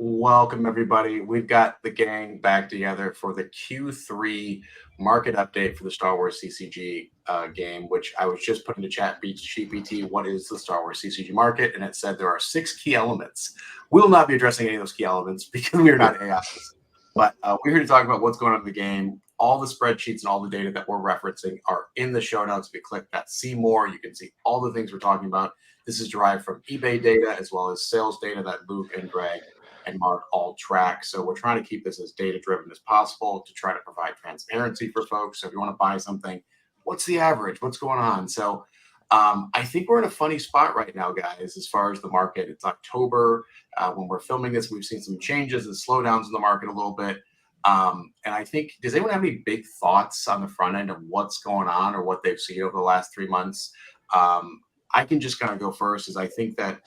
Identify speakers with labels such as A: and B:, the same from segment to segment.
A: Welcome, everybody. We've got the gang back together for the Q3 market update for the Star Wars CCG game, which I was just putting to chat GPT, what is the Star Wars CCG market? And it said there are 6 key elements. We will not be addressing any of those key elements because we are not AIs. But we're here to talk about what's going on in the game. All the spreadsheets and all the data that we're referencing are in the show notes. If you click that see more, you can see all the things we're talking about. This is derived from eBay data as well as sales data that Luke and Greg and Mark all track. So we're trying to keep this as data-driven as possible to try to provide transparency for folks. So if you want to buy something, what's the average? What's going on? So I think we're in a funny spot right now, guys, as far as the market. It's October. When we're filming this, we've seen some changes and slowdowns in the market a little bit. And I think, does anyone have any big thoughts on the front end of what's going on or what they've seen over the last 3 months? I can just kind of go first, as I think that,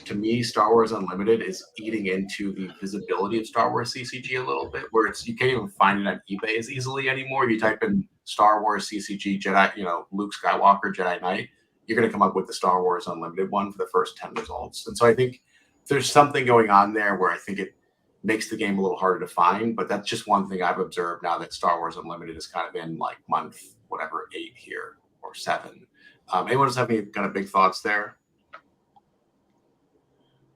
A: to me, Star Wars Unlimited is eating into the visibility of Star Wars CCG a little bit, where you can't even find it on eBay as easily anymore. You type in Star Wars CCG Jedi, Luke Skywalker Jedi Knight, you're going to come up with the Star Wars Unlimited one for the first 10 results. And so I think there's something going on there where I think it makes the game a little harder to find, but that's just one thing I've observed now that Star Wars Unlimited is kind of in like month, whatever, 8 here or 7. Anyone else have any kind of big thoughts there?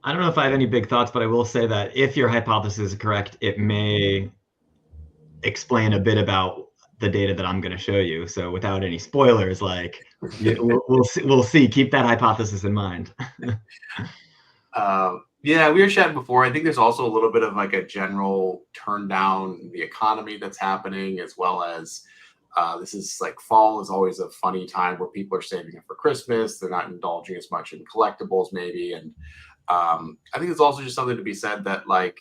B: I don't know if I have any big thoughts, but I will say that if your hypothesis is correct, it may explain a bit about the data that I'm going to show you. So without any spoilers, we'll see. Keep that hypothesis in mind.
A: Yeah, we were chatting before. I think there's also a little bit of like a general turn down in the economy that's happening, as well as this is like fall is always a funny time where people are saving up for Christmas. They're not indulging as much in collectibles maybe. And I think it's also just something to be said that like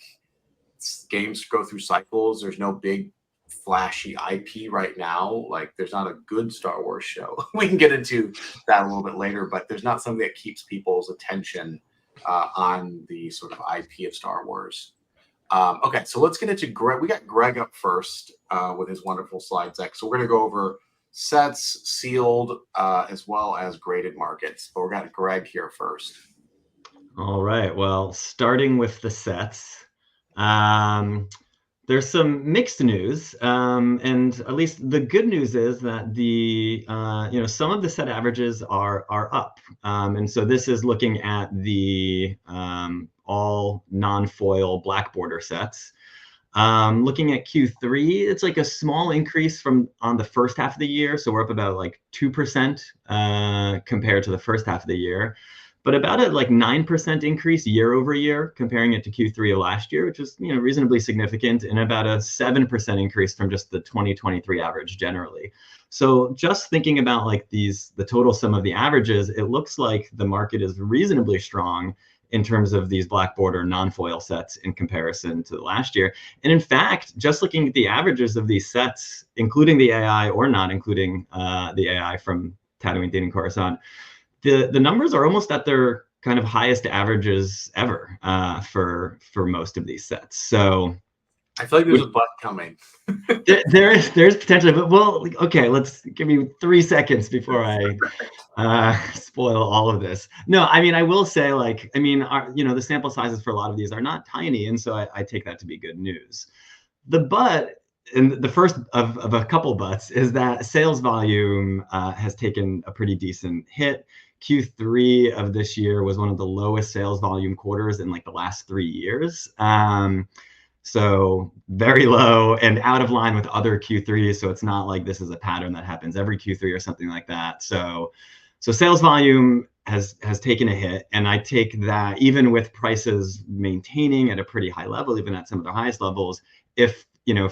A: games go through cycles. There's no big flashy IP right now. Like there's not a good Star Wars show. We can get into that a little bit later, but there's not something that keeps people's attention on the sort of IP of Star Wars. Okay, so let's get into Greg. We got Greg up first with his wonderful slide deck. So we're going to go over sets, sealed, as well as graded markets. But we're going to Greg here first.
B: All right. Well, starting with the sets, there's some mixed news, and at least the good news is that the some of the set averages are up, and so this is looking at the all non-foil black border sets. Looking at Q3, it's like a small increase from on the first half of the year, so we're up about like 2% compared to the first half of the year. But about a like 9% increase year over year, comparing it to Q3 of last year, which is reasonably significant, and about a 7% increase from just the 2023 average generally. So just thinking about like the total sum of the averages, it looks like the market is reasonably strong in terms of these black border non-foil sets in comparison to last year. And in fact, just looking at the averages of these sets, including the AI or not including the AI from Tatooine Theed and Coruscant, the numbers are almost at their kind of highest averages ever for most of these sets. So
A: I feel like there's a butt coming.
B: there's potentially, but well, okay, let's give me 3 seconds before I spoil all of this. No, I mean, I will say, the sample sizes for a lot of these are not tiny, and so I take that to be good news. The but, and the first of a couple buts, is that sales volume has taken a pretty decent hit. Q3 of this year was one of the lowest sales volume quarters in like the last 3 years. So very low and out of line with other Q3s. So it's not like this is a pattern that happens every Q3 or something like that. So sales volume has taken a hit, and I take that even with prices maintaining at a pretty high level, even at some of their highest levels, if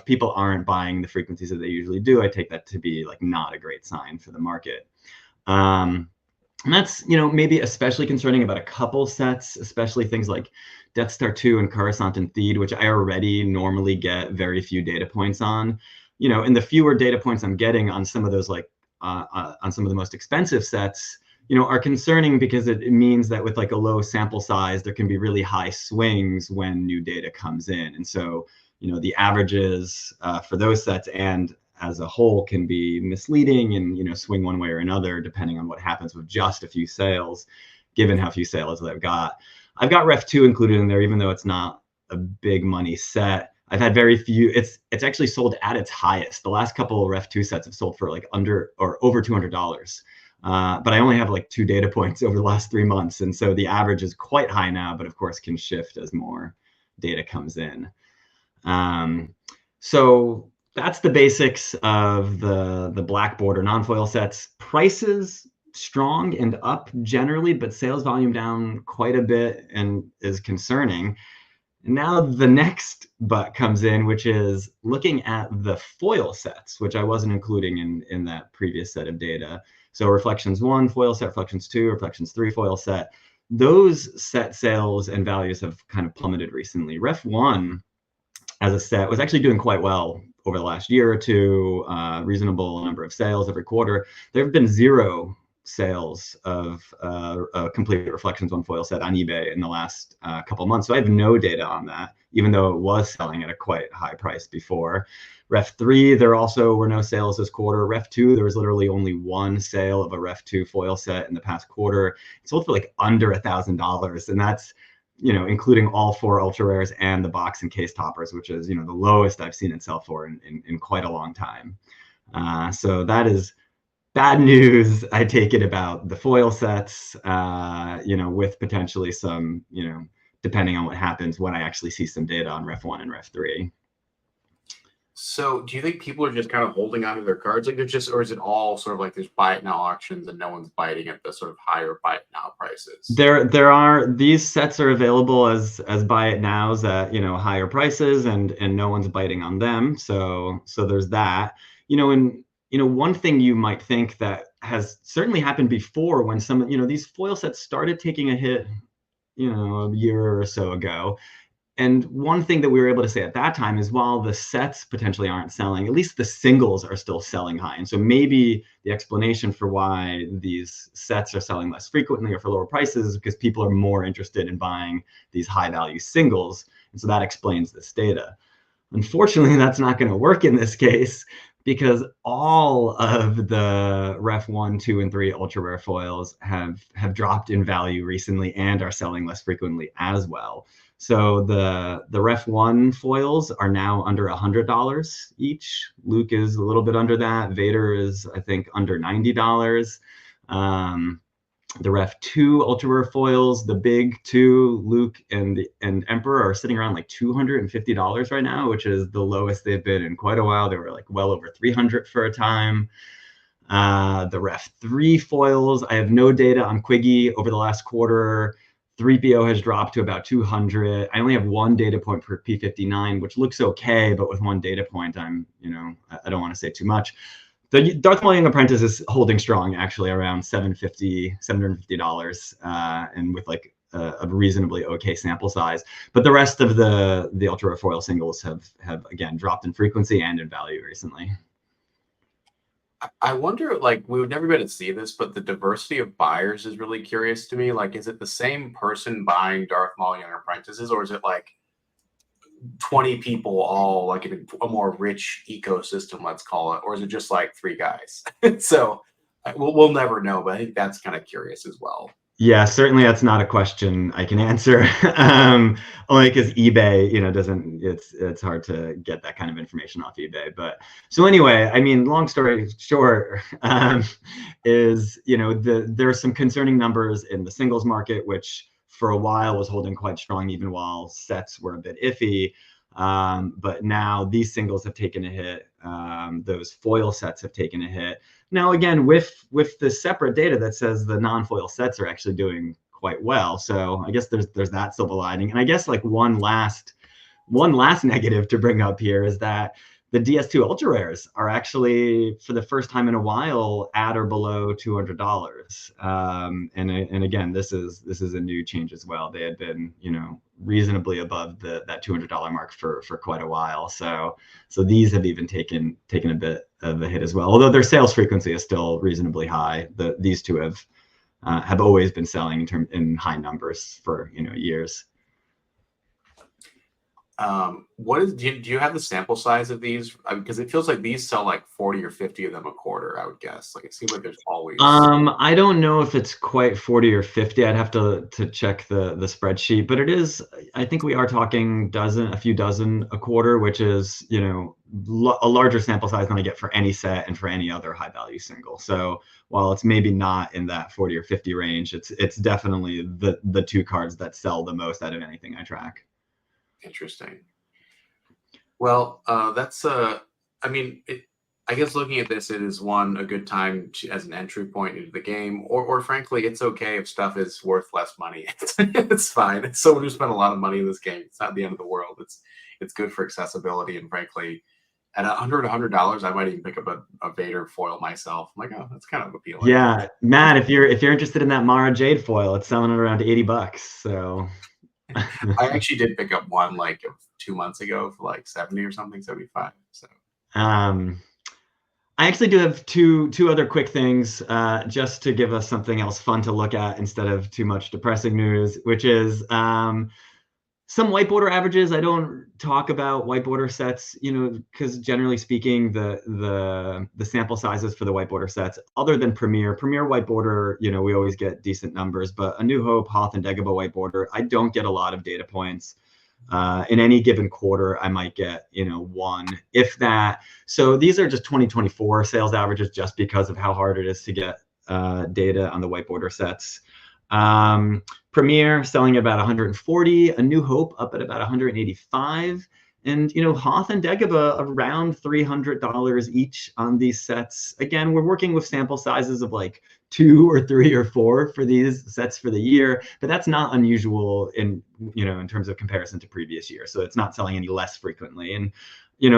B: people aren't buying the frequencies that they usually do, I take that to be like not a great sign for the market. And that's, maybe especially concerning about a couple sets, especially things like Death Star 2 and Coruscant and Theed, which I already normally get very few data points on. And the fewer data points I'm getting on some of those, like on some of the most expensive sets, are concerning, because it means that with like a low sample size, there can be really high swings when new data comes in. And so, the averages for those sets and as a whole can be misleading and swing one way or another depending on what happens with just a few sales, given how few sales I've got. I've got Ref 2 included in there, even though it's not a big money set. I've had very few. It's actually sold at its highest. The last couple of Ref 2 sets have sold for like under or over $200. But I only have like 2 data points over the last 3 months, and so the average is quite high now, but of course can shift as more data comes in. So that's the basics of the black border non-foil sets. Prices strong and up generally, but sales volume down quite a bit and is concerning. Now the next but comes in, which is looking at the foil sets, which I wasn't including in that previous set of data. So Reflections 1 foil set, Reflections 2, Reflections 3 foil set. Those set sales and values have kind of plummeted recently. Ref 1 as a set was actually doing quite well over the last year or two, reasonable number of sales every quarter. There have been 0 sales of a complete Reflections 1 foil set on eBay in the last couple months. So I have no data on that, even though it was selling at a quite high price before. Ref 3, there also were no sales this quarter. Ref 2, there was literally only 1 sale of a Ref 2 foil set in the past quarter. It sold for like under $1,000, and that's, you know, including all 4 ultra rares and the box and case toppers, which is, you know, the lowest I've seen it sell for in quite a long time. So that is bad news, I take it, about the foil sets, you know, with potentially some, you know, depending on what happens when I actually see some data on Ref 1 and Ref 3.
A: So do you think people are just kind of holding onto their cards, like they're just, or is it all sort of like there's buy it now auctions and no one's biting at the sort of higher buy it now prices?
B: There are, these sets are available as buy it nows at, you know, higher prices, and no one's biting on them. So there's that. You know, and you know, one thing you might think that has certainly happened before, when some, you know, these foil sets started taking a hit, you know, a year or so ago. And one thing that we were able to say at that time is, while the sets potentially aren't selling, at least the singles are still selling high. And so maybe the explanation for why these sets are selling less frequently or for lower prices is because people are more interested in buying these high value singles. And so that explains this data. Unfortunately, that's not going to work in this case, because all of the Ref 1, 2, and 3 ultra rare foils have dropped in value recently and are selling less frequently as well. So the Ref 1 foils are now under $100 each. Luke is a little bit under that. Vader is, I think, under $90. The Ref 2 ultra rare foils, the big 2, Luke and Emperor, are sitting around like $250 right now, which is the lowest they've been in quite a while. They were like well over $300 for a time. The Ref 3 foils, I have no data on Quiggy over the last quarter. 3PO has dropped to about 200. I only have 1 data point for P59, which looks okay, but with 1 data point, I'm, you know, I don't want to say too much. The Darth Maul Young Apprentice is holding strong, actually, around $750, and with like a reasonably okay sample size. But the rest of the ultra rare foil singles have again dropped in frequency and in value recently.
A: I wonder, like, we would never be able to see this, but the diversity of buyers is really curious to me. Like, is it the same person buying Darth Maul Young Apprentices, or is it like 20 people all like in a more rich ecosystem, let's call it, or is it just like 3 guys? So we'll never know, but I think that's kind of curious as well.
B: Yeah, certainly that's not a question I can answer, only because eBay, you know, doesn't, it's hard to get that kind of information off eBay. But so anyway, I mean, long story short, is, you know, there are some concerning numbers in the singles market, which for a while was holding quite strong, even while sets were a bit iffy. But now these singles have taken a hit. Those foil sets have taken a hit. Now, again, with the separate data that says the non-foil sets are actually doing quite well. So I guess there's that silver lining. And I guess like one last negative to bring up here is that the DS2 ultra rares are actually, for the first time in a while, at or below $200. And again, this is a new change as well. They had been, you know, reasonably above that $200 mark for quite a while. So these have even taken a bit of a hit as well. Although their sales frequency is still reasonably high. These two have always been selling in high numbers for, you know, years.
A: What is do you have the sample size of these? Because it feels like these sell like 40 or 50 of them a quarter, I would guess. Like it seems like there's always.
B: I don't know if it's quite 40 or 50. I'd have to check the spreadsheet, but it is, I think we are talking a few dozen a quarter, which is, a larger sample size than I get for any set and for any other high value single. So while it's maybe not in that 40 or 50 range, it's definitely the two cards that sell the most out of anything I track.
A: Interesting. Well, that's I mean, I guess looking at this, it is a good time as an entry point into the game, or frankly, it's okay if stuff is worth less money. It's fine. It's someone who spent a lot of money in this game. It's not the end of the world. It's good for accessibility, and frankly, at $100, I might even pick up a Vader foil myself. I'm like, oh, that's kind of appealing.
B: Yeah, Matt, if you're interested in that Mara Jade foil, it's selling at around $80. So
A: I actually did pick up one like 2 months ago for like 70 or something, 75. So
B: I actually do have two other quick things, just to give us something else fun to look at instead of too much depressing news, which is some white border averages. I don't talk about white border sets, because generally speaking, the sample sizes for the white border sets, other than Premier white border, we always get decent numbers, but A New Hope, Hoth, and Dagobah white border, I don't get a lot of data points. In any given quarter, I might get, one, if that. So these are just 2024 sales averages, just because of how hard it is to get data on the white border sets. Premier selling at about 140, A New Hope up at about 185, and Hoth and Dagobah around $300 each on these sets. Again, we're working with sample sizes of like 2 or 3 or 4 for these sets for the year, but that's not unusual in terms of comparison to previous years. So it's not selling any less frequently. And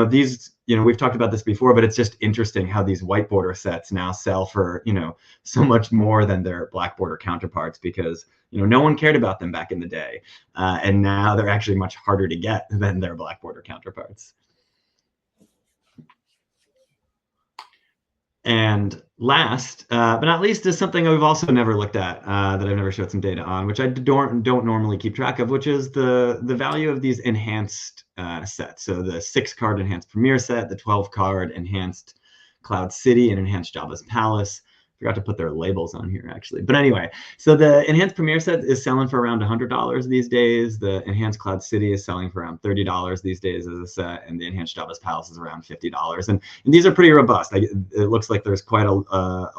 B: these, we've talked about this before, but it's just interesting how these white border sets now sell for, so much more than their black border counterparts, because, no one cared about them back in the day. And now they're actually much harder to get than their black border counterparts. And last, but not least, is something we've also never looked at, that I've never showed some data on, which I don't normally keep track of, which is the value of these enhanced sets. So the 6-card enhanced Premier set, the 12-card enhanced Cloud City, and enhanced Jabba's Palace. Forgot to put their labels on here, actually. But anyway, so the enhanced Premier set is selling for around $100 these days. The enhanced Cloud City is selling for around $30 these days as a set, and the enhanced Jabba's Palace is around $50. And these are pretty robust. It looks like there's quite a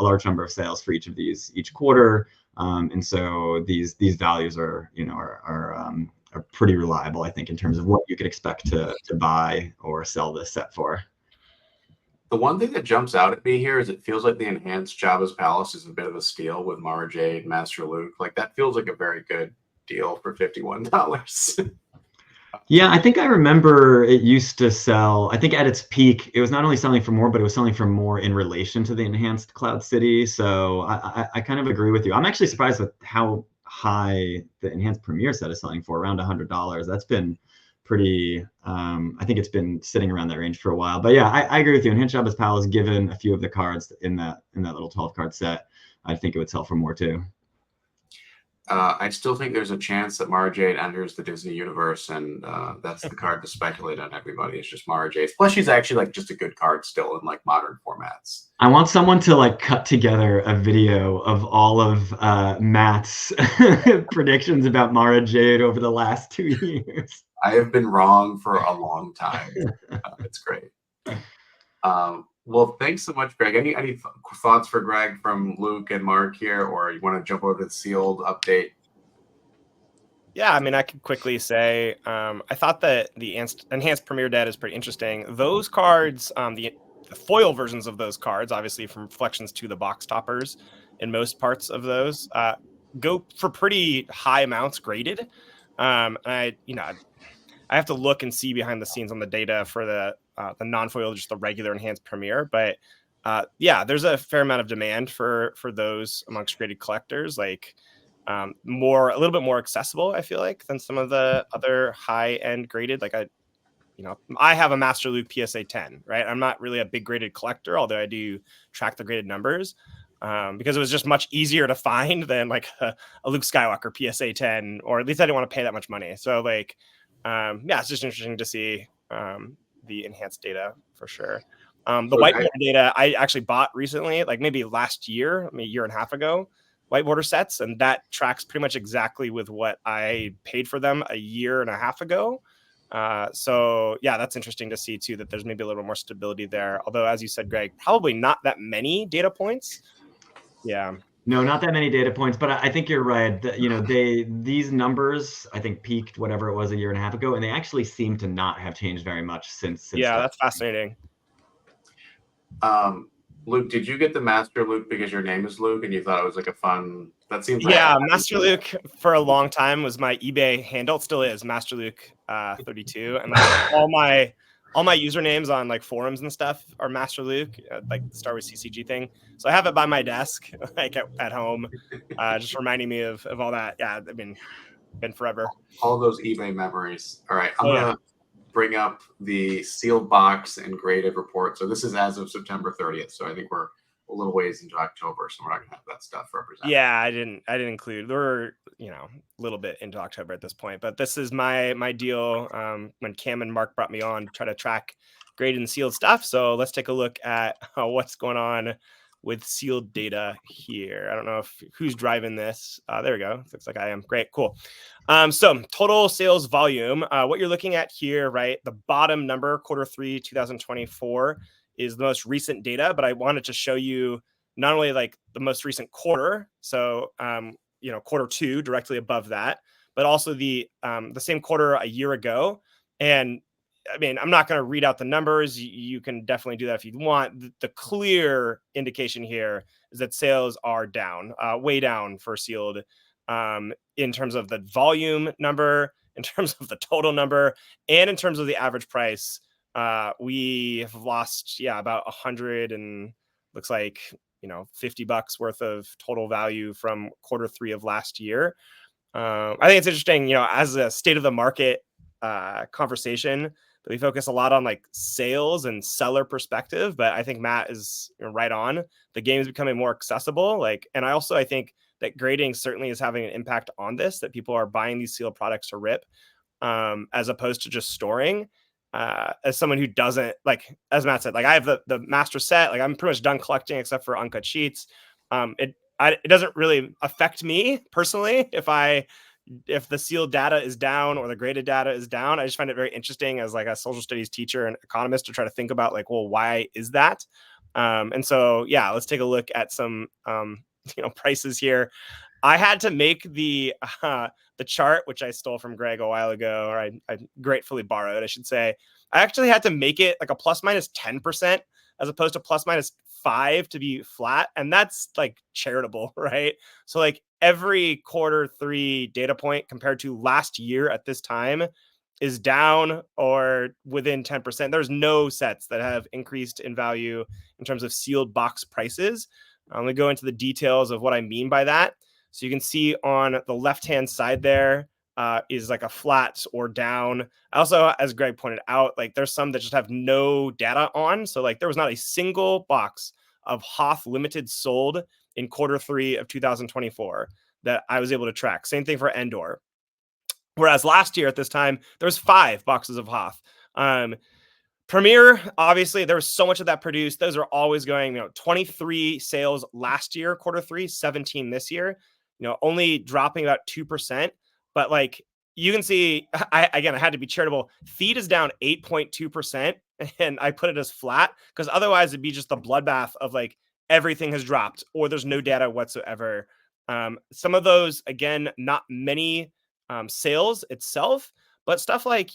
B: large number of sales for each of these each quarter. And so these values are pretty reliable, I think, in terms of what you could expect to buy or sell this set for.
A: The one thing that jumps out at me here is it feels like the enhanced Jabba's Palace is a bit of a steal with Mara Jade, Master Luke. Like that feels like a very good deal for $51.
B: Yeah, I think I remember it used to sell, I think at its peak, it was not only selling for more, but it was selling for more in relation to the enhanced Cloud City. So I kind of agree with you. I'm actually surprised with how high the enhanced Premier set is selling for, around $100. That's been pretty, I think it's been sitting around that range for a while. But yeah, I agree with you. Enhanced Jabba's Palace, given a few of the cards in that little 12-card set, I think it would sell for more too.
A: I still think there's a chance that Mara Jade enters the Disney universe, and that's the card to speculate on. Everybody, it's just Mara Jade. Plus, she's actually like just a good card still in like modern formats.
B: I want someone to like cut together a video of all of Matt's predictions about Mara Jade over the last 2 years.
A: I have been wrong for a long time. It's great. Well, thanks so much, Greg. Any thoughts for Greg from Luke and Mark here, or you want to jump over to the sealed update?
C: Yeah, I mean, I could quickly say I thought that the enhanced Premier data is pretty interesting. Those cards, the foil versions of those cards, obviously from reflections to the box toppers in most parts of those, go for pretty high amounts graded. And I have to look and see behind the scenes on the data for the non-foil, just the regular enhanced Premier. But yeah, there's a fair amount of demand for those amongst graded collectors, like a little bit more accessible, I feel like, than some of the other high-end graded. Like I have a Master Luke PSA 10, right? I'm not really a big graded collector, although I do track the graded numbers. Because it was just much easier to find than like a Luke Skywalker PSA 10, or at least I didn't want to pay that much money. So like, yeah, it's just interesting to see the enhanced data for sure. The
A: So
C: whiteboard data I actually bought recently, like maybe last year, maybe a year and a half ago, whiteboarder sets, and that tracks pretty much exactly with what I paid for them a year and a half ago. So yeah, that's interesting to see too, that there's maybe a little more stability there. Although, as you said, Greg, probably not that many data points. Yeah.
B: No, not that many data points, but I think you're right. These numbers I think peaked whatever it was a year and a half ago, and they actually seem to not have changed very much since.
C: Yeah,
B: that.
C: that's fascinating.
A: Luke, did you get the Master Luke because your name is Luke and you thought it was like a fun? That seems like
C: Yeah, Master Luke for a long time was my eBay handle. It still is Master Luke 32, and like all my usernames on like forums and stuff are Master Luke, like the Star Wars CCG thing. So I have it by my desk, like at home, just reminding me of all that. Yeah, I mean, been forever.
A: all those eBay memories. All right, I'm
C: Oh,
A: gonna bring up the sealed box and graded report. So this is as of September 30th. So I think we're a little ways into October, so we're not gonna have that stuff represented.
C: Yeah, I didn't include. We're a little bit into October at this point, but this is my deal. When Cam and Mark brought me on to try to track graded and sealed stuff. So let's take a look at what's going on with sealed data here. I don't know who's driving this. There we go. Looks like I am. Great, cool. So total sales volume. What you're looking at here, right? The bottom number, Q3 2024, is the most recent data, but I wanted to show you not only like the most recent quarter, so Q2 directly above that, but also the same quarter a year ago. And I mean, I'm not going to read out the numbers. You can definitely do that if you want. The clear indication here is that sales are down, way down for sealed, in terms of the volume number, in terms of the total number, and in terms of the average price. We have lost, about 100 and looks like $50 worth of total value from Q3 of last year. I think it's interesting, as a state of the market conversation, that we focus a lot on like sales and seller perspective, but I think Matt is right on. The game is becoming more accessible, and I think that grading certainly is having an impact on this, that people are buying these sealed products to rip, as opposed to just storing. As someone who doesn't, like, as Matt said, like I have the master set, like I'm pretty much done collecting except for uncut sheets. It doesn't really affect me personally if the sealed data is down or the graded data is down. I just find it very interesting as like a social studies teacher and economist to try to think about like, well, why is that? And so, yeah, let's take a look at some, prices here. I had to make the chart, which I stole from Greg a while ago, or I gratefully borrowed, I should say. I actually had to make it like a plus minus 10% as opposed to plus minus 5 to be flat. And that's like charitable, right? So like every Q3 data point compared to last year at this time is down or within 10%. There's no sets that have increased in value in terms of sealed box prices. I'm going to go into the details of what I mean by that. So you can see on the left-hand side there is like a flat or down. Also, as Greg pointed out, like there's some that just have no data on. So like there was not a single box of Hoth Limited sold in Q3 of 2024 that I was able to track. Same thing for Endor. Whereas last year at this time, there was 5 boxes of Hoth. Premier, obviously, there was so much of that produced. Those are always going, 23 sales last year, Q3, 17 this year, only dropping about 2%. But like you can see, I had to be charitable. Feed is down 8.2%, and I put it as flat because otherwise it'd be just the bloodbath of like everything has dropped or there's no data whatsoever. Some of those, again, not many sales itself, but stuff like,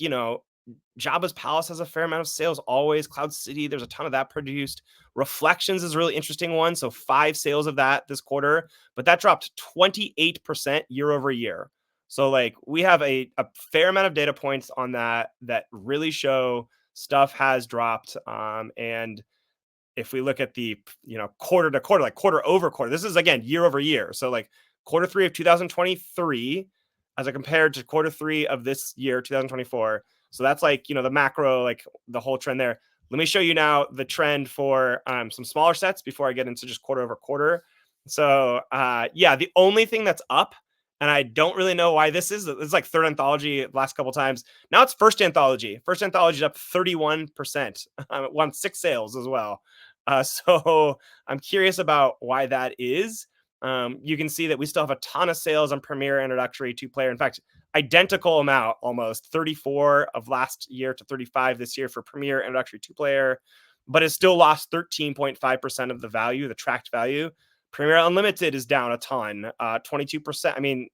C: Jabba's Palace has a fair amount of sales always. Cloud City, there's a ton of that produced. Reflections is a really interesting one. So 5 sales of that this quarter, but that dropped 28% year over year. So like we have a fair amount of data points on that really show stuff has dropped. And if we look at the, quarter to quarter, like quarter over quarter, this is again, year over year. So like Q3 of 2023, as I compared to Q3 of this year, 2024. So that's like, the macro, like the whole trend there. Let me show you now the trend for some smaller sets before I get into just quarter over quarter. So the only thing that's up And I don't really know why this is. It's like third anthology last couple times. Now it's first anthology. First anthology is up 31%. It won 6 sales as well. So I'm curious about why that is. You can see that we still have a ton of sales on Premier Introductory 2-player. In fact, identical amount, almost 34 of last year to 35 this year for Premier Introductory 2-player, but it still lost 13.5% of the value, the tracked value. Premier Unlimited is down a ton, 22%. I mean,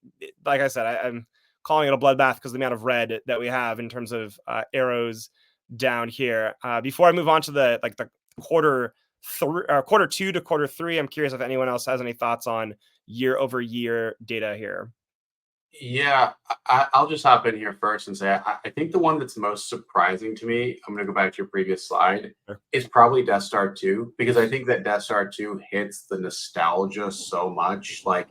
C: like I said, I'm calling it a bloodbath because of the amount of red that we have in terms of arrows down here. Before I move on to the quarter 2 to quarter 3, I'm curious if anyone else has any thoughts on year-over-year data here.
A: Yeah, I'll just hop in here first and say I think the one that's most surprising to me, I'm going to go back to your previous slide,
C: Sure.
A: is probably Death Star 2, because I think that Death Star 2 hits the nostalgia so much. Like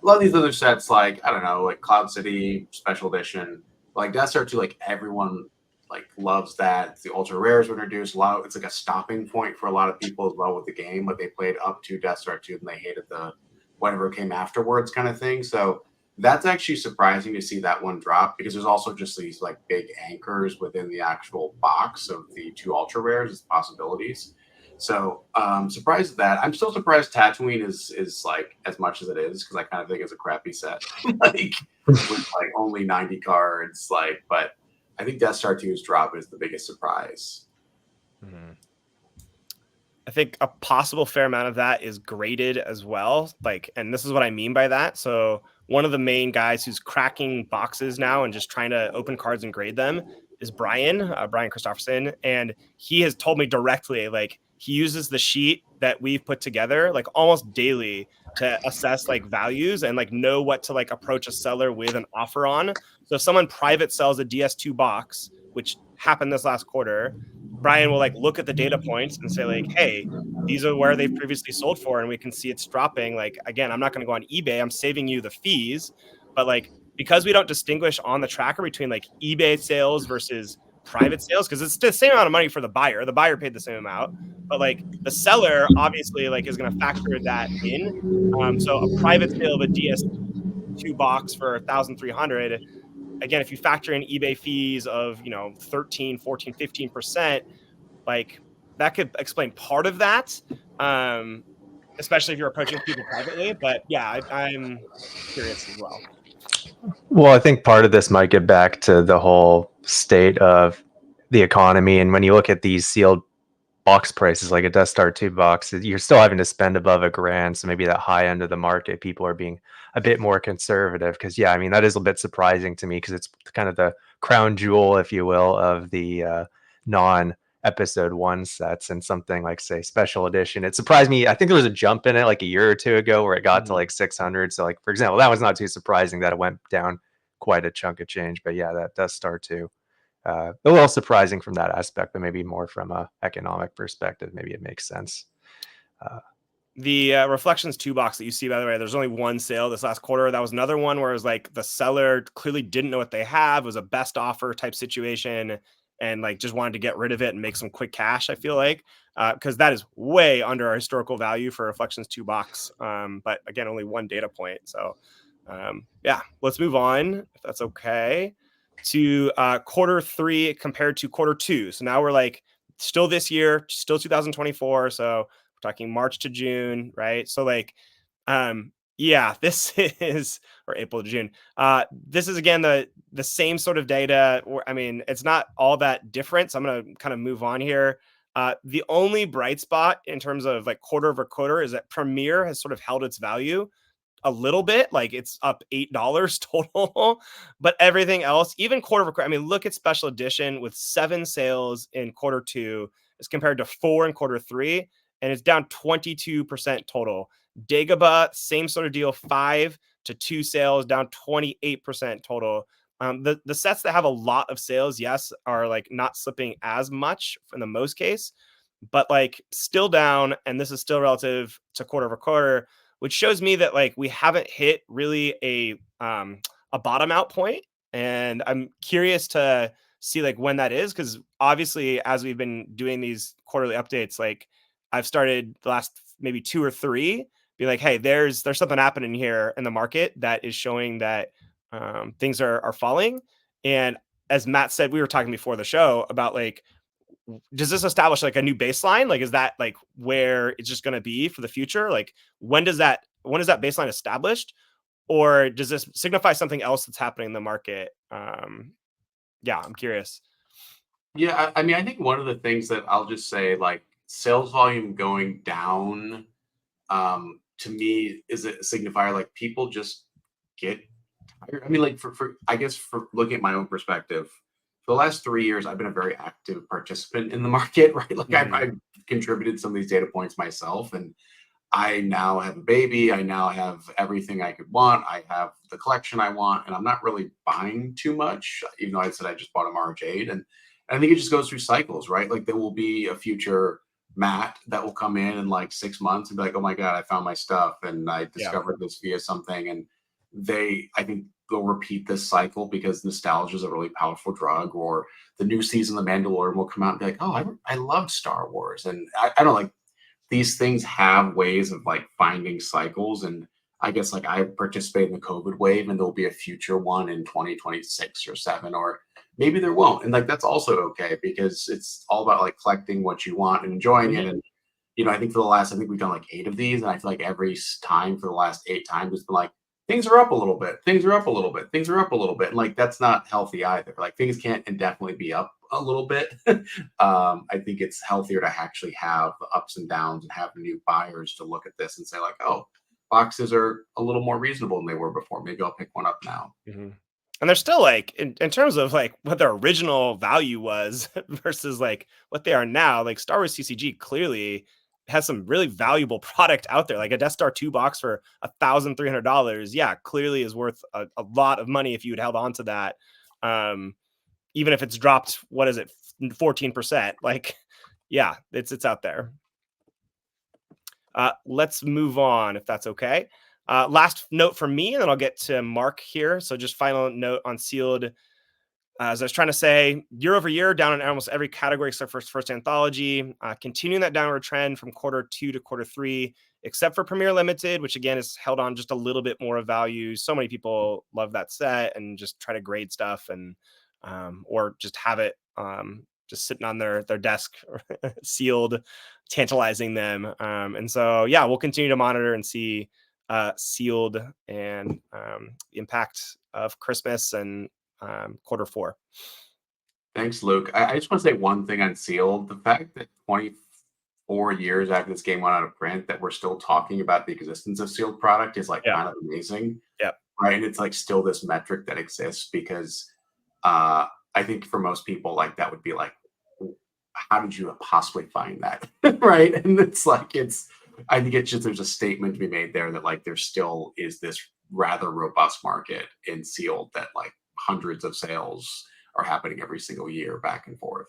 A: a lot of these other sets, like, I don't know, like Cloud City Special Edition, like Death Star 2, like everyone like loves that. The ultra rares were introduced. It's like a stopping point for a lot of people as well with the game, but they played up to Death Star 2 and they hated the whatever came afterwards kind of thing. So that's actually surprising to see that one drop, because there's also just these like big anchors within the actual box of the 2 ultra rares as possibilities. So surprised at that. I'm still surprised Tatooine is like as much as it is, because I kind of think it's a crappy set, like with like only 90 cards. Like, but I think Death Star 2's drop is the biggest surprise.
C: Mm-hmm. I think a possible fair amount of that is graded as well. Like, and this is what I mean by that. So one of the main guys who's cracking boxes now and just trying to open cards and grade them is Brian Christopherson. And he has told me directly, like, he uses the sheet that we've put together like almost daily to assess like values and like know what to like approach a seller with an offer on. So if someone private sells a DS2 box, which happened this last quarter, Brian will like look at the data points and say like, hey, these are where they've previously sold for, and we can see it's dropping. Like, again, I'm not going to go on eBay. I'm saving you the fees, but like, because we don't distinguish on the tracker between like eBay sales versus private sales, because it's the same amount of money for the buyer. The buyer paid the same amount, but like the seller obviously like is going to factor that in. So a private sale of a DS2 box for 1,300, again, if you factor in eBay fees of, 13, 14, 15%, like that could explain part of that. Especially if you're approaching people privately, but yeah, I'm curious as well.
D: Well, I think part of this might get back to the whole state of the economy. And when you look at these sealed box prices, like a Death Star 2 box, you're still having to spend above $1,000. So maybe that high end of the market, people are being a bit more conservative. Because, yeah, I mean, that is a bit surprising to me, because it's kind of the crown jewel, if you will, of the non episode 1 sets, and something like, say, special edition. It surprised me. I think there was a jump in it like a year or two ago where it got to like 600. So, like, for example, that was not too surprising that it went down quite a chunk of change. But yeah, that does start to a little surprising from that aspect, but maybe more from a economic perspective. Maybe it makes sense.
C: The Reflections 2 box that you see, by the way, there's only one sale this last quarter. That was another one where it was like the seller clearly didn't know what they have. It was a best offer type situation and like just wanted to get rid of it and make some quick cash, I feel like, because that is way under our historical value for Reflections 2 box. But again, only one data point. So yeah, let's move on, if that's okay, to quarter 3 compared to quarter 2. So now we're like still this year, still 2024. So talking March to June, right? So like, yeah, this is, or April to June. This is again the same sort of data. I mean, it's not all that different. So I'm gonna kind of move on here. The only bright spot in terms of like quarter over quarter is that Premiere has sort of held its value a little bit, like it's up $8 total, but everything else, even quarter over quarter, I mean, look at Special Edition with 7 sales in quarter 2 as compared to 4 in quarter 3, and it's down 22% total. Dagobah, same sort of deal, 5 to 2 sales, down 28% total. The sets that have a lot of sales, yes, are like not slipping as much in the most case, but like still down, and this is still relative to quarter over quarter, which shows me that like we haven't hit really a bottom out point. And I'm curious to see like when that is, because obviously as we've been doing these quarterly updates, like I've started the last maybe 2 or 3 be like, hey, there's something happening here in the market that is showing that things are falling. And as Matt said, we were talking before the show about like, does this establish like a new baseline? Like, is that like where it's just going to be for the future? Like, when is that baseline established, or does this signify something else that's happening in the market? Yeah, I'm curious.
A: Yeah, I mean, I think one of the things that I'll just say, like sales volume going down, to me is a signifier like people just get tired. I mean, like for I guess for looking at my own perspective, for the last 3 years, I've been a very active participant in the market, right? Like I've contributed some of these data points myself, and I now have a baby. I now have everything I could want. I have the collection I want, and I'm not really buying too much, even though I said I just bought a March 8. And I think it just goes through cycles, right? Like there will be a future Matt that will come in like 6 months and be like, oh my God, I found my stuff and I discovered this via something. And I think they'll repeat this cycle because nostalgia is a really powerful drug, or the new season of The Mandalorian will come out and be like, oh, I loved Star Wars. And I don't like, these things have ways of like finding cycles. And I guess like I participate in the COVID wave, and there'll be a future one in 2026 or 7, or maybe there won't. And like that's also okay, because it's all about like collecting what you want and enjoying it. And I think I think we've done like 8 of these, and I feel like every time for the last 8 times it's been like things are up a little bit, things are up a little bit, things are up a little bit. And like that's not healthy either. Like things can't indefinitely be up a little bit. I think it's healthier to actually have the ups and downs and have new buyers to look at this and say like, oh, boxes are a little more reasonable than they were before. Maybe I'll pick one up now.
C: And they're still like in terms of like what their original value was versus like what they are now, like Star Wars CCG clearly has some really valuable product out there. Like a Death Star 2 box for $1,300. Yeah, clearly is worth a lot of money if you had held on to that. Even if it's dropped, what is it, 14%? Like, yeah, it's out there. Let's move on if that's okay. Last note from me, and then I'll get to Mark here. So just final note on sealed. As I was trying to say, year over year, down in almost every category except for first anthology, continuing that downward trend from quarter 2 to quarter 3, except for Premier Limited, which again is held on just a little bit more of value. So many people love that set and just try to grade stuff and or just have it just sitting on their desk sealed, tantalizing them. And so, yeah, we'll continue to monitor and see sealed and the impact of Christmas and quarter 4.
A: Thanks, Luke. I just want to say one thing on sealed. The fact that 24 years after this game went out of print that we're still talking about the existence of sealed product is like kind of amazing.
C: Yeah.
A: Right. And it's like still this metric that exists, because I think for most people, like that would be like, how did you possibly find that? Right. And it's like, I think it's just, there's a statement to be made there that like there still is this rather robust market in sealed, that like hundreds of sales are happening every single year back and forth.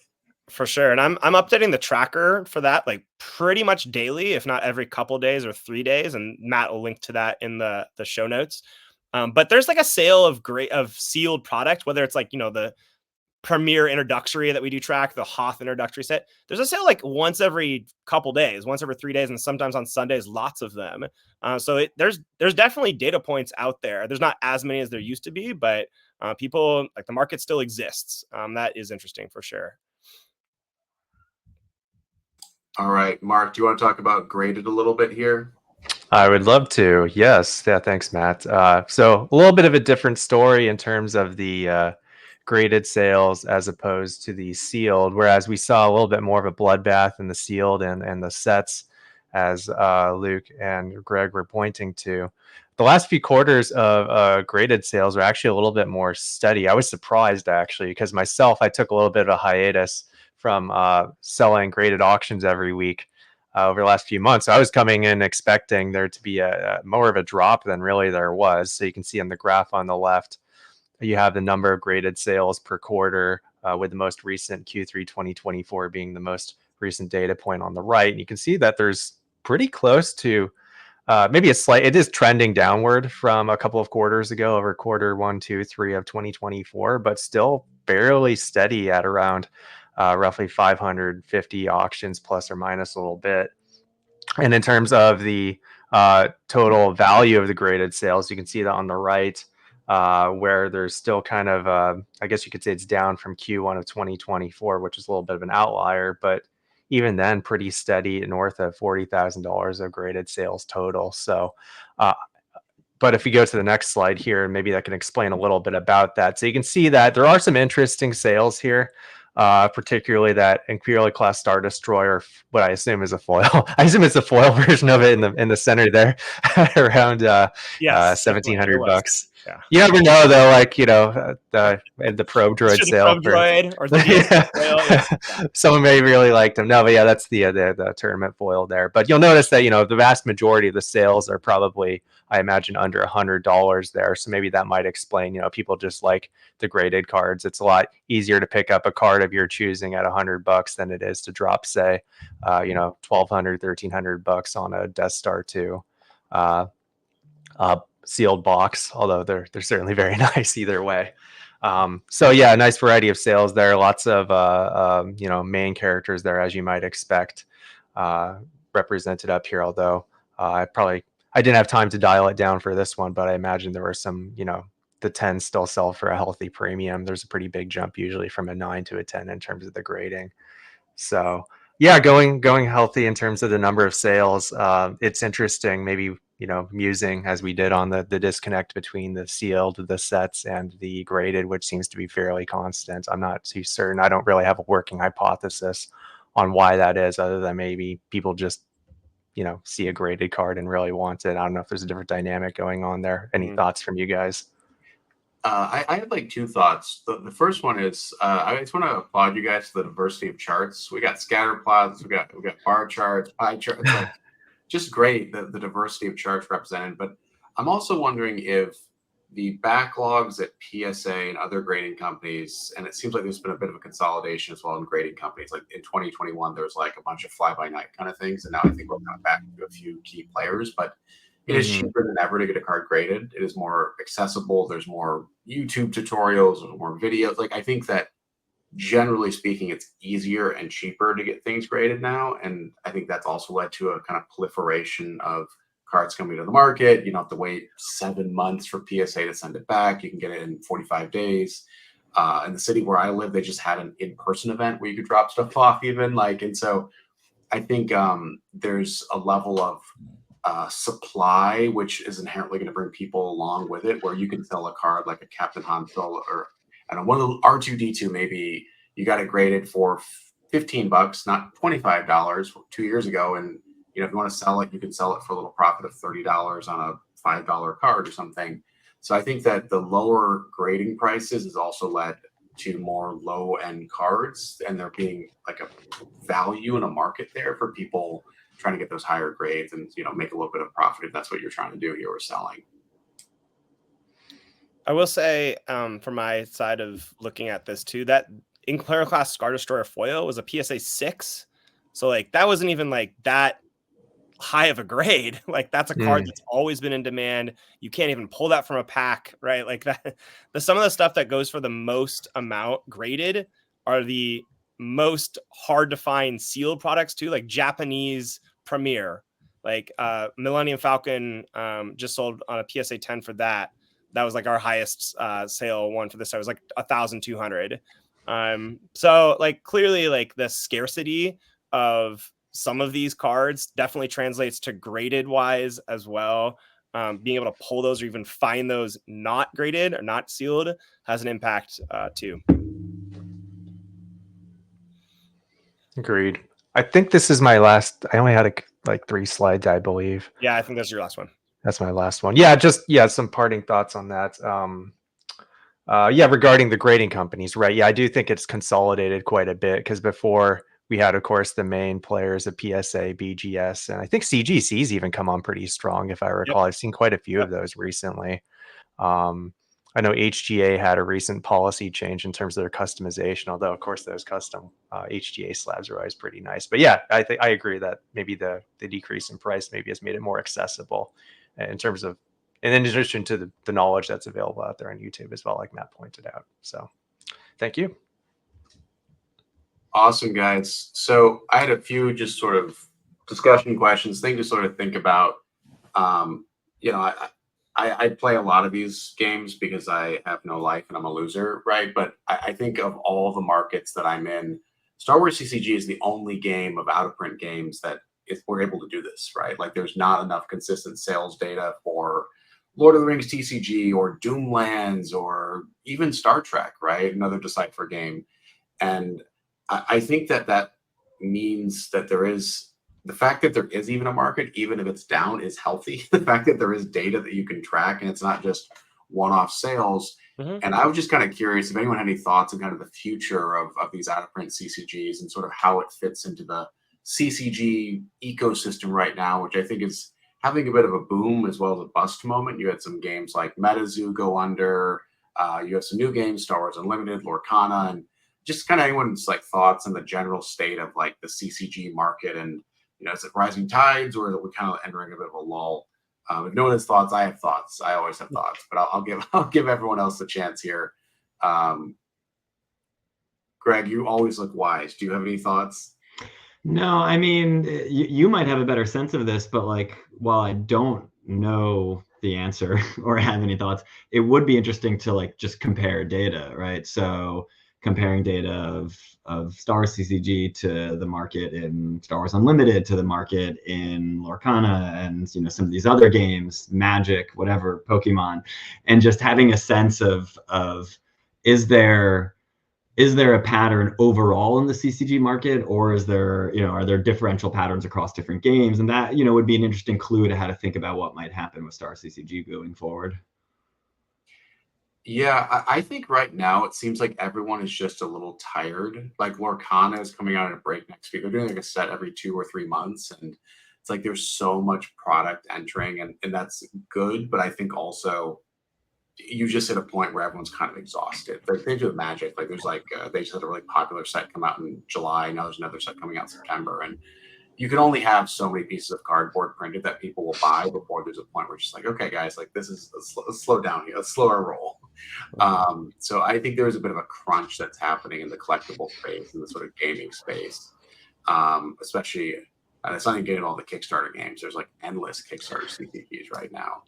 C: For sure. And I'm updating the tracker for that like pretty much daily, if not every couple days or 3 days. And Matt will link to that in the show notes. But there's like a sale of sealed product, whether it's like, the Premier introductory that we do track, the Hoth introductory set. There's a sale like once every couple days, once every 3 days, and sometimes on Sundays, lots of them. So there's definitely data points out there. There's not as many as there used to be, but people, like, the market still exists. That is interesting for sure.
A: All right, Mark, do you want to talk about graded a little bit here?
D: I would love to. Yes. Yeah. Thanks, Matt. So a little bit of a different story in terms of the graded sales as opposed to the sealed, whereas we saw a little bit more of a bloodbath in the sealed and the sets, as Luke and Greg were pointing to. The last few quarters of graded sales are actually a little bit more steady. I was surprised, actually, because myself, I took a little bit of a hiatus from selling graded auctions every week over the last few months. So I was coming in expecting there to be a more of a drop than really there was. So you can see in the graph on the left, you have the number of graded sales per quarter, with the most recent Q3 2024 being the most recent data point on the right. And you can see that there's pretty close to maybe it is trending downward from a couple of quarters ago over quarter 1, 2, 3 of 2024, but still barely steady at around roughly 550 auctions plus or minus a little bit. And in terms of the total value of the graded sales. You can see that on the right, where there's still kind of, I guess you could say it's down from Q1 of 2024, which is a little bit of an outlier, but even then pretty steady north of $40,000 of graded sales total. So, but if we go to the next slide here, maybe that can explain a little bit about that. So you can see that there are some interesting sales here, particularly that Imperial class Star Destroyer, what I assume is a foil. I assume it's a foil version of it in the center there, around
C: Yes, definitely, it was.
D: $1,700.
C: Yeah.
D: You never know though, like the probe
C: It's
D: droid
C: just a
D: sale
C: probe
D: for
C: droid or the DLC foil. Yeah.
D: someone may really like them. No, but yeah, that's the tournament foil there. But you'll notice that the vast majority of the sales are probably, I imagine, under $100 there. So maybe that might explain, people just like the graded cards. It's a lot easier to pick up a card of your choosing at $100 than it is to drop, say, $1,200, $1,300 on a Death Star 2 sealed box. Although they're certainly very nice either way. So yeah, a nice variety of sales there. Lots of main characters there, as you might expect, represented up here. Although I didn't have time to dial it down for this one, but I imagine there were some, the 10s still sell for a healthy premium. There's a pretty big jump usually from a 9 to a 10 in terms of the grading. So yeah, going healthy in terms of the number of sales. It's interesting, maybe, musing as we did on the disconnect between the sealed, the sets, and the graded, which seems to be fairly constant. I'm not too certain. I don't really have a working hypothesis on why that is, other than maybe people just see a graded card and really want it. I don't know if there's a different dynamic going on there. Any thoughts from you guys?
A: I have like two thoughts. The first one is I just want to applaud you guys for the diversity of charts. We got scatter plots, we got bar charts, pie charts, like just great the diversity of charts represented. But I'm also wondering if the backlogs at PSA and other grading companies, and it seems like there's been a bit of a consolidation as well in grading companies. Like in 2021, there was like a bunch of fly-by-night kind of things, and now I think we're kind of back to a few key players. But it is cheaper than ever to get a card graded. It is more accessible. There's more YouTube tutorials, there's more videos. Like I think that generally speaking, it's easier and cheaper to get things graded now. And I think that's also led to a kind of proliferation of cards coming to the market. You don't have to wait 7 months for PSA to send it back. You can get it in 45 days. In the city where I live, they just had an in-person event where you could drop stuff off even. And so I think there's a level of supply, which is inherently going to bring people along with it, where you can sell a card like a Captain Han Solo or one of the R2D2, maybe you got it graded for $15, not $25 2 years ago. And if you want to sell it, you can sell it for a little profit of $30 on a $5 card or something. So I think that the lower grading prices has also led to more low end cards, and there being like a value in a market there for people trying to get those higher grades and make a little bit of profit if that's what you're trying to do here with selling.
C: I will say, from my side of looking at this too, that Imperial class Star Destroyer foil was a PSA 6, so like that wasn't even like that high of a grade. Like that's a card that's always been in demand. You can't even pull that from a pack, right? Like that. Some of the stuff that goes for the most amount graded are the most hard to find sealed products too, like Japanese Premier, like Millennium Falcon just sold on a PSA 10 for that. That was like our highest sale one for this. I was like 1,200. So like clearly like the scarcity of some of these cards definitely translates to graded wise as well. Being able to pull those or even find those not graded or not sealed has an impact too.
D: Agreed. I think this is my last. I only had like 3 slides, I believe.
C: Yeah, I think that's your last one.
D: That's my last one. Yeah, some parting thoughts on that. Regarding the grading companies, right? Yeah, I do think it's consolidated quite a bit, because before we had, of course, the main players of PSA, BGS, and I think CGC's even come on pretty strong, if I recall. I've seen quite a few of those recently. I know HGA had a recent policy change in terms of their customization, although, of course, those custom HGA slabs are always pretty nice. But yeah, I think I agree that maybe the decrease in price maybe has made it more accessible in terms of, and in addition to the knowledge that's available out there on YouTube as well, like Matt pointed out. So thank you.
A: Awesome, guys. So I had a few just sort of discussion questions, thing to sort of think about. You know, I play a lot of these games because I have no life and I'm a loser, right? But I think of all the markets that I'm in, Star Wars CCG is the only game of out of print games that we're able to do this, right? Like there's not enough consistent sales data for Lord of the Rings TCG or Doomlands or even Star Trek, right? Another Decipher game. And I think that means that there is the fact that there is even a market, even if it's down, is healthy. The fact that there is data that you can track and it's not just one-off sales. And I was just kind of curious if anyone had any thoughts on kind of the future of these out-of-print CCGs and sort of how it fits into the CCG ecosystem right now, which I think is having a bit of a boom as well as a bust moment. You had some games like MetaZoo go under. You have some new games, Star Wars Unlimited, Lorcana, and just kind of anyone's like thoughts on the general state of like the CCG market and is it rising tides or are we kind of entering a bit of a lull? If no one has thoughts, I have thoughts. I always have thoughts, but I'll give everyone else a chance here. Greg, you always look wise. Do you have any thoughts?
B: No, I mean, you might have a better sense of this, but like, while I don't know the answer or have any thoughts, it would be interesting to like just compare data, right? So comparing data of Star Wars CCG to the market in Star Wars Unlimited to the market in Lorcana and some of these other games, Magic, whatever, Pokemon, and just having a sense of is there a pattern overall in the CCG market, or is there, are there differential patterns across different games? And that, would be an interesting clue to how to think about what might happen with Star CCG going forward.
A: Yeah, I think right now it seems like everyone is just a little tired. Like Lorcana is coming out at a break next week. They're doing like a set every 2 or 3 months. And it's like there's so much product entering and that's good. But I think also you just hit a point where everyone's kind of exhausted. Like they do with Magic. Like there's like they just had a really popular set come out in July. Now there's another set coming out in September, and you can only have so many pieces of cardboard printed that people will buy before there's a point where it's just like, okay, guys, like this is let's slow down here, let's slow our roll. So I think there's a bit of a crunch that's happening in the collectible space and the sort of gaming space, especially. It's not even getting all the Kickstarter games. There's like endless Kickstarter CCGs right now.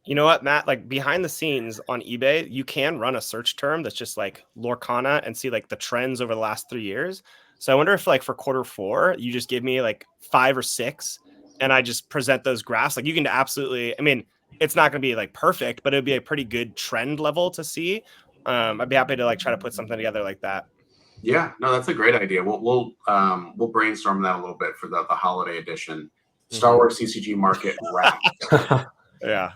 C: You know what, Matt? Like behind the scenes on eBay, you can run a search term that's just like Lorcana and see like the trends over the last 3 years. So I wonder if like for Q4, you just give me like 5 or 6 and I just present those graphs. Like you can absolutely, I mean, it's not going to be like perfect, but it'd be a pretty good trend level to see. I'd be happy to like try to put something together like that.
A: Yeah, no, that's a great idea. We'll brainstorm that a little bit for the holiday edition. Star Wars CCG market wrap.
C: Yeah.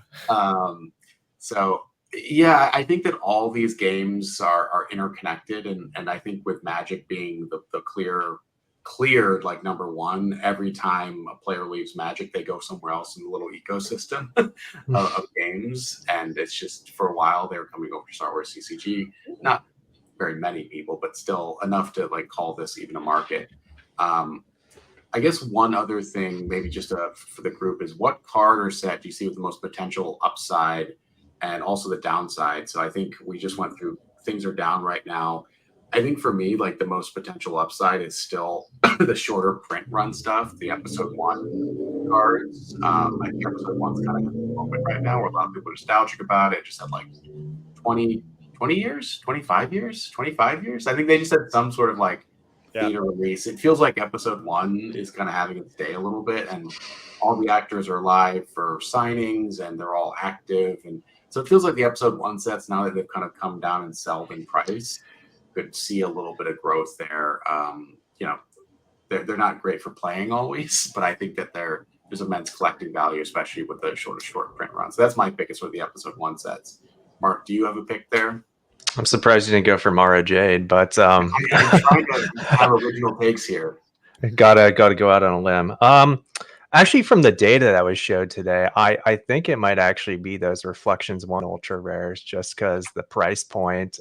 A: So yeah, I think that all these games are interconnected, and I think with Magic being the cleared like number one, every time a player leaves Magic, they go somewhere else in the little ecosystem of games, and it's just for a while they were coming over to Star Wars CCG. Not very many people, but still enough to like call this even a market. I guess one other thing, maybe just for the group, is what card or set do you see with the most potential upside and also the downside? So I think we just went through things are down right now. I think for me, like the most potential upside is still the shorter print run stuff, the episode 1 cards. I think episode 1's kind of a moment right now where a lot of people are nostalgic about it. Just had like 20 years, 25 years, 25 years. I think they just had some sort of like theater release. It feels like episode 1 is kind of having its day a little bit, and all the actors are live for signings and they're all active, and so it feels like the episode 1 sets, now that they've kind of come down and sold in price, could see a little bit of growth there. They're not great for playing always, but I think that there's immense collecting value, especially with the short print runs. So that's my pick is for the episode 1 sets. Mark, do you have a pick there?
D: I'm surprised you didn't go for Mara Jade, but
A: I'm trying to have original takes here.
D: Gotta go out on a limb. Actually, from the data that was showed today, I think it might actually be those Reflections 1 Ultra Rares, just because the price point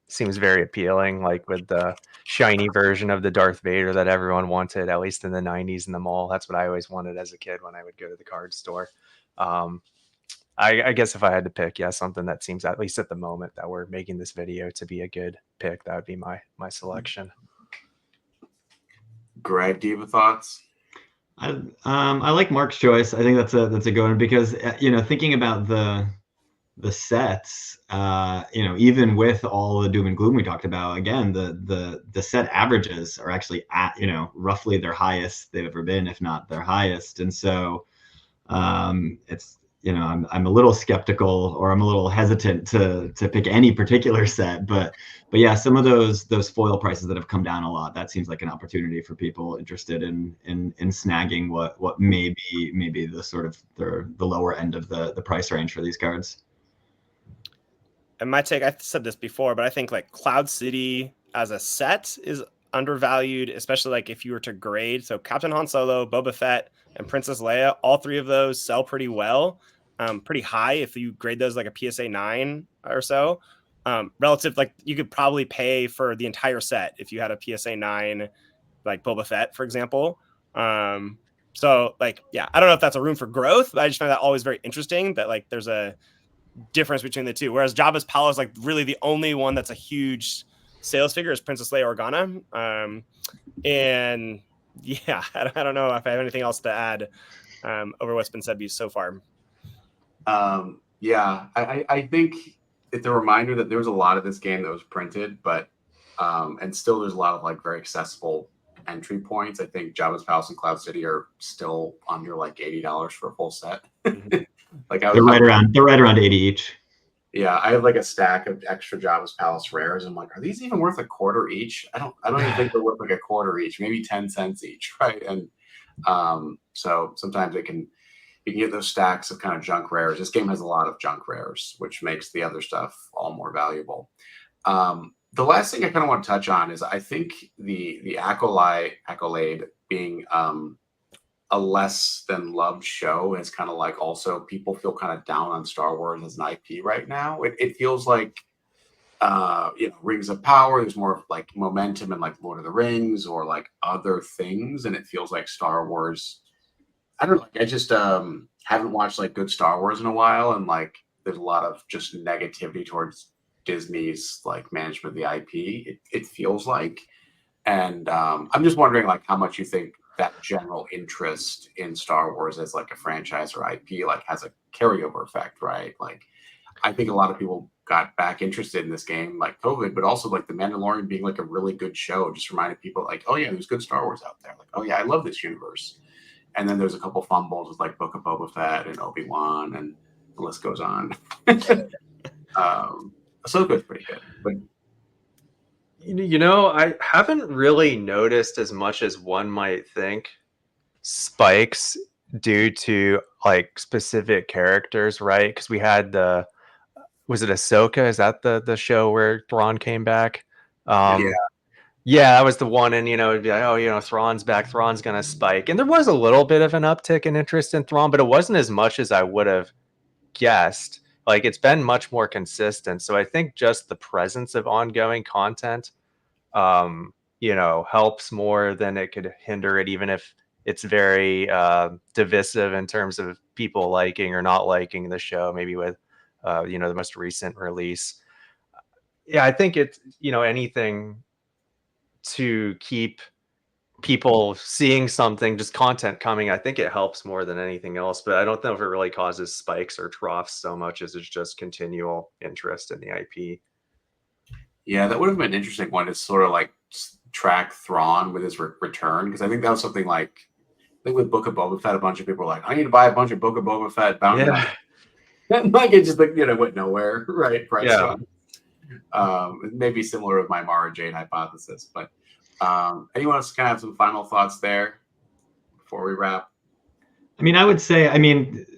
D: seems very appealing, like with the shiny version of the Darth Vader that everyone wanted, at least in the 90s in the mall. That's what I always wanted as a kid when I would go to the card store. I guess if I had to pick, something that seems, at least at the moment that we're making this video, to be a good pick, that would be my selection.
A: Greg, do you have thoughts?
B: I like Mark's choice. I think that's a good one because thinking about the sets, even with all the doom and gloom we talked about, again, the set averages are actually at roughly their highest they've ever been, if not their highest, and so it's I'm a little skeptical, or I'm a little hesitant to pick any particular set, but yeah, some of those foil prices that have come down a lot, that seems like an opportunity for people interested in snagging what may be the sort of the lower end of the price range for these cards.
C: And my take, I've said this before, but I think like Cloud City as a set is undervalued, especially like if you were to grade. So Captain Han Solo, Boba Fett, and Princess Leia, all three of those sell pretty well, pretty high if you grade those like a PSA 9 or so. Relative, like you could probably pay for the entire set if you had a PSA 9, like Boba Fett, for example. So like, yeah, I don't know if that's a room for growth, but I just find that always very interesting that like there's a difference between the two. Whereas Jabba's Palace, like really the only one that's a huge sales figure is Princess Leia Organa. And yeah, I don't know if I have anything else to add over what's been said so far.
A: Yeah, I think it's a reminder that there was a lot of this game that was printed, but and still there's a lot of like very accessible entry points. I think Jabba's Palace and Cloud City are still under like $80 for a full set. Like
B: they're right around 80 each.
A: Yeah, I have like a stack of extra Jabba's Palace rares. I'm like, are these even worth a quarter each? I don't even think they're worth like a quarter each, maybe 10 cents each, right? And so sometimes you can get those stacks of kind of junk rares. This game has a lot of junk rares, which makes the other stuff all more valuable. The last thing I kind of want to touch on is I think the Accolade being a less than loved show is kind of like also people feel kind of down on Star Wars as an IP right now. It feels like Rings of Power, there's more of like momentum in like Lord of the Rings or like other things, and it feels like Star Wars, I don't know, like I just haven't watched like good Star Wars in a while, and like there's a lot of just negativity towards Disney's like management of the IP, it feels like. And I'm just wondering like how much you think that general interest in Star Wars as like a franchise or IP like has a carryover effect, right? Like I think a lot of people got back interested in this game like COVID, but also like The Mandalorian being like a really good show just reminded people like, oh yeah, there's good Star Wars out there. Like, oh yeah, I love this universe. And then there's a couple fumbles with like Book of Boba Fett and Obi-Wan, and the list goes on. Ahsoka's pretty good, but
D: I haven't really noticed as much as one might think spikes due to like specific characters, right? Because we had was it Ahsoka? Is that the show where Thrawn came back? Yeah, that was the one, and it'd be like, oh, Thrawn's back, Thrawn's gonna spike, and there was a little bit of an uptick in interest in Thrawn, but it wasn't as much as I would have guessed. Like it's been much more consistent, so I think just the presence of ongoing content helps more than it could hinder it, even if it's very divisive in terms of people liking or not liking the show, maybe with the most recent release. Yeah, I think it's anything to keep people seeing something, just content coming, I think it helps more than anything else, but I don't know if it really causes spikes or troughs so much as it's just continual interest in the IP.
A: Yeah, that would have been an interesting one to sort of like track Thrawn with his return, because I think that was something like, I think with Book of Boba Fett, a bunch of people were like, I need to buy a bunch of Book of Boba Fett bounty.
D: Yeah.
A: And like it just like went nowhere, right? Price
D: Yeah.
A: maybe similar with my Mara Jade hypothesis, but anyone else kind of have some final thoughts there before we wrap?
B: I mean, I would say,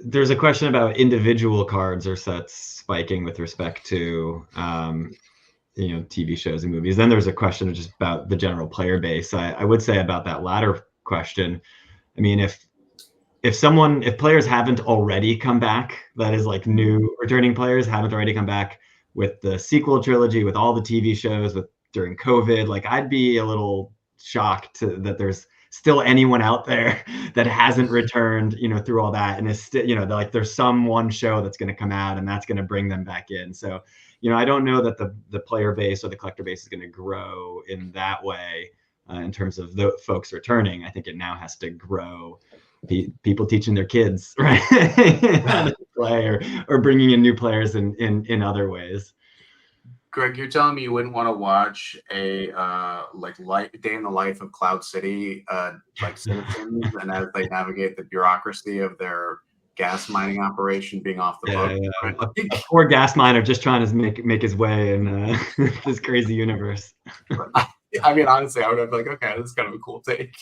B: there's a question about individual cards or sets spiking with respect to TV shows and movies. Then there's a question of just about the general player base. I would say about that latter question, I mean, if players haven't already come back, that is like new returning players haven't already come back with the sequel trilogy, with all the TV shows, during COVID, like I'd be a little shocked that there's still anyone out there that hasn't returned, through all that, and is still, like there's some one show that's going to come out and that's going to bring them back in. So, I don't know that the player base or the collector base is going to grow in that way in terms of the folks returning. I think it now has to grow people teaching their kids, right, how to play, or bringing in new players in other ways.
A: Greg, you're telling me you wouldn't want to watch a day in the life of Cloud City, like citizens, and as they navigate the bureaucracy of their gas mining operation being off the book.
B: Yeah. A poor gas miner just trying to make his way in this crazy universe.
A: I mean, honestly, I would have been like, okay, this is kind of a cool take.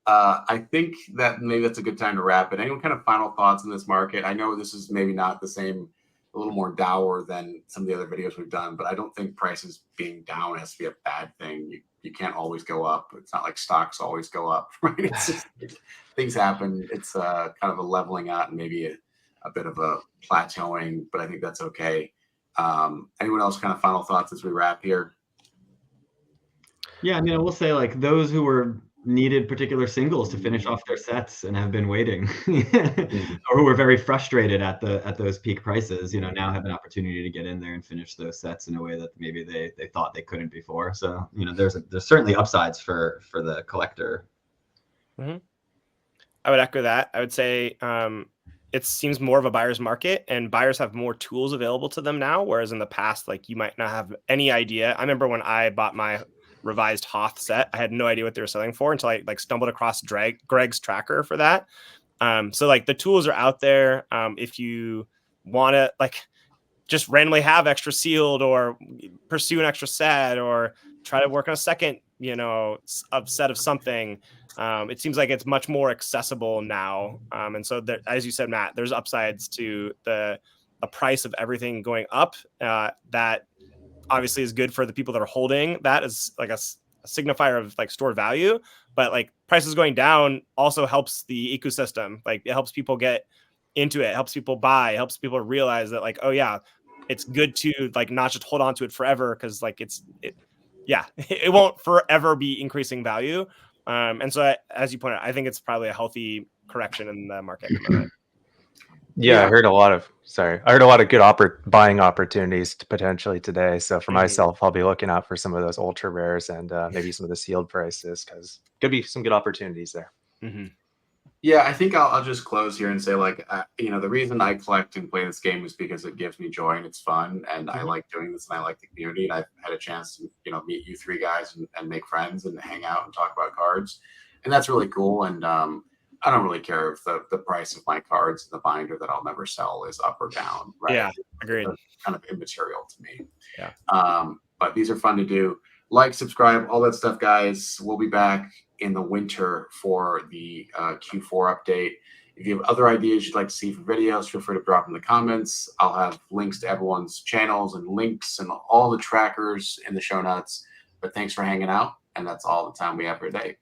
A: I think that maybe that's a good time to wrap it. Any kind of final thoughts on this market? I know this is maybe not the same, a little more dour than some of the other videos we've done, but I don't think prices being down has to be a bad thing. You can't always go up. It's not like stocks always go up, right? It's just things happen. It's kind of a leveling out and maybe a bit of a plateauing, but I think that's okay. Anyone else kind of final thoughts as we wrap here?
B: Yeah, I mean, I will say, like, those who needed particular singles to finish off their sets and have been waiting, or who were very frustrated at those peak prices, now have an opportunity to get in there and finish those sets in a way that maybe they thought they couldn't before. So, there's certainly upsides for the collector.
C: Mm-hmm. I would echo that. I would say it seems more of a buyer's market, and buyers have more tools available to them now, whereas in the past, like, you might not have any idea. I remember when I bought my revised Hoth set, I had no idea what they were selling for until I stumbled across Greg's tracker for that. So like the tools are out there. If you want to just randomly have extra sealed, or pursue an extra set, or try to work on a second, set of something. It seems like it's much more accessible now. And so there, as you said, Matt, there's upsides to the price of everything going up. That obviously is good for the people that are holding that as like a signifier of like stored value, but like prices going down also helps the ecosystem. Like, it helps people get into it, helps people buy, helps people realize that, like, oh yeah, it's good to like not just hold on to it forever, because like it won't forever be increasing value. And so as you pointed out, I think it's probably a healthy correction in the market at the moment.
D: Yeah, I heard a lot of good buying opportunities potentially today. So for myself, I'll be looking out for some of those ultra rares and maybe some of the sealed prices, because could be some good opportunities there.
C: Mm-hmm.
A: Yeah, I think I'll just close here and say, like, the reason I collect and play this game is because it gives me joy and it's fun, and I like doing this, and I like the community, and I've had a chance to meet you three guys and make friends and hang out and talk about cards, and that's really cool. And I don't really care if the price of my cards in the binder that I'll never sell is up or down. Right?
C: Yeah, agreed.
A: It's kind of immaterial to me.
C: Yeah.
A: But these are fun to do. Like, subscribe, all that stuff, guys. We'll be back in the winter for the Q4 update. If you have other ideas you'd like to see for videos, feel free to drop in the comments. I'll have links to everyone's channels and links and all the trackers in the show notes. But thanks for hanging out, and that's all the time we have for today.